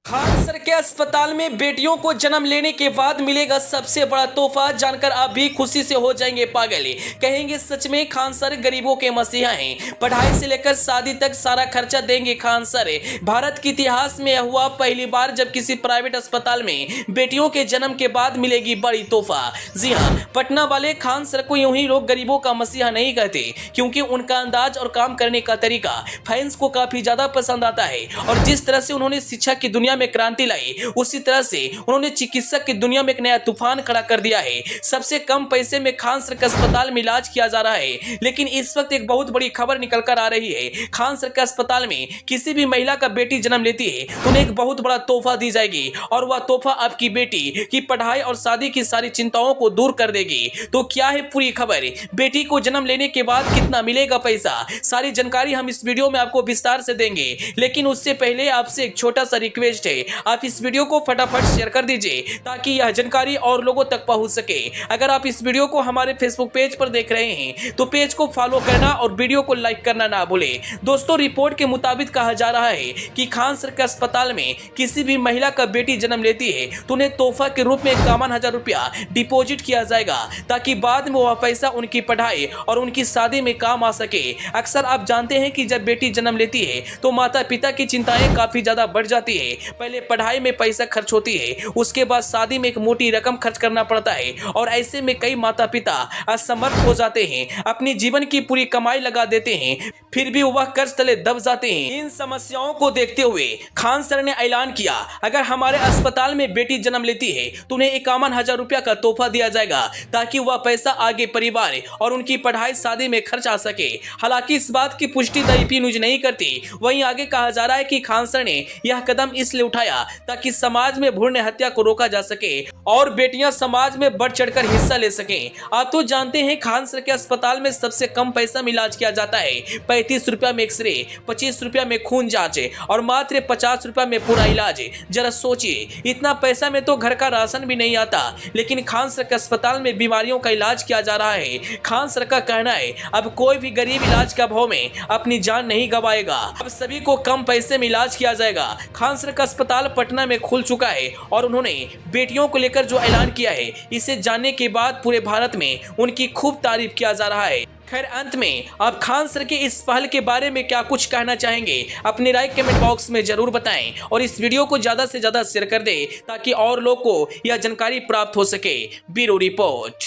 Khan sir के अस्पताल में बेटियों को जन्म लेने के बाद मिलेगा सबसे बड़ा तोहफा। जानकर आप भी खुशी से हो जाएंगे पागल। कहेंगे सच में खान सर गरीबों के मसीहा हैं। पढ़ाई से लेकर शादी तक सारा खर्चा देंगे खान सर। भारत के इतिहास में यह हुआ पहली बार जब किसी प्राइवेट अस्पताल में बेटियों के जन्म के बाद मिलेगी बड़ी तोहफा। जी हाँ, पटना वाले खान सर को यूं ही लोग गरीबों का मसीहा नहीं कहते, क्योंकि उनका अंदाज और काम करने का तरीका फैंस को काफी ज्यादा पसंद आता है। और जिस तरह से उन्होंने शिक्षा की दुनिया में क्रांति लाई, उसी तरह से उन्होंने चिकित्सक की दुनिया में एक नया तूफान खड़ा कर दिया है। सबसे कम पैसे में खान सर के अस्पताल में इलाज किया जा रहा है। लेकिन इस वक्त एक बहुत बड़ी खबर निकल कर आ रही है। खान सर के अस्पताल में किसी भी महिला का बेटी जन्म लेती है तो उन्हें एक बहुत बड़ा तोहफा दी जाएगी, और वह तोहफा आपकी बेटी की पढ़ाई और शादी की सारी चिंताओं को दूर कर देगी। तो क्या है पूरी खबर, बेटी को जन्म लेने के बाद कितना मिलेगा पैसा, सारी जानकारी हम इस वीडियो में आपको विस्तार से देंगे। लेकिन उससे पहले आपसे एक छोटा सा रिक्वेस्ट है, आप इस वीडियो को फटाफट शेयर कर दीजिए ताकि यह जानकारी और लोगों तक पहुंच सके। अगर आप इस वीडियो को हमारे फेसबुक पेज पर देख रहे हैं तो पेज को फॉलो करना और वीडियो को लाइक करना ना भूलें। दोस्तों, रिपोर्ट के मुताबिक कहा जा रहा है कि खान सर के अस्पताल में किसी भी महिला का बेटी जन्म लेती है तो उन्हें तोहफा के रूप में 51,000 रुपया डिपॉजिट किया जाएगा, ताकि बाद में वह पैसा उनकी पढ़ाई और उनकी शादी में काम आ सके। अक्सर आप जानते हैं कि जब बेटी जन्म लेती है तो माता पिता की चिंताएं काफी ज्यादा बढ़ जाती है। पहले पढ़ाई में पैसा खर्च होती है, उसके बाद शादी में एक मोटी रकम खर्च करना पड़ता है, और ऐसे में कई माता पिता असमर्थ हो जाते हैं, अपनी जीवन की पूरी कमाई लगा देते हैं, फिर भी वह कर्ज तले दब जाते हैं। इन समस्याओं को देखते हुए खान सर ने ऐलान किया, अगर हमारे अस्पताल में बेटी जन्म लेती है तो उन्हें 51,000 रुपया का तोहफा दिया जाएगा, ताकि वह पैसा आगे परिवार और उनकी पढ़ाई शादी में खर्च आ सके। हालांकि इस बात की पुष्टि द AP न्यूज नहीं करती। वहीं आगे कहा जा रहा है कि खान सर ने यह कदम इसलिए उठाया ताकि समाज में भ्रूण हत्या को रोका जा सके और बेटियां समाज में बढ़ चढ़कर हिस्सा ले सकें। आप तो जानते हैं खान सर के अस्पताल में सबसे कम पैसा में इलाज किया जाता है। 35 रुपया में एक्सरे, 25 रुपया में खून जांच और मात्र 50 रुपया में पूरा इलाज। जरा सोचिए, इतना पैसा में तो घर का राशन भी नहीं आता, लेकिन खान सर के अस्पताल में बीमारियों का इलाज किया जा रहा है। खान सर का कहना है, अब कोई भी गरीब इलाज के अभाव में अपनी जान नहीं गंवाएगा, अब सभी को कम पैसे में इलाज किया जाएगा। खान सर का अस्पताल पटना में खुल चुका है और उन्होंने बेटियों को लेकर जो ऐलान किया है, इसे जानने के बाद पूरे भारत में उनकी खूब तारीफ किया जा रहा है। खैर, अंत में आप खान सर के इस पहल के बारे में क्या कुछ कहना चाहेंगे, अपनी राय कमेंट बॉक्स में जरूर बताएं, और इस वीडियो को ज्यादा से ज्यादा शेयर कर दें ताकि और लोग को यह जानकारी प्राप्त हो सके। Bureau report.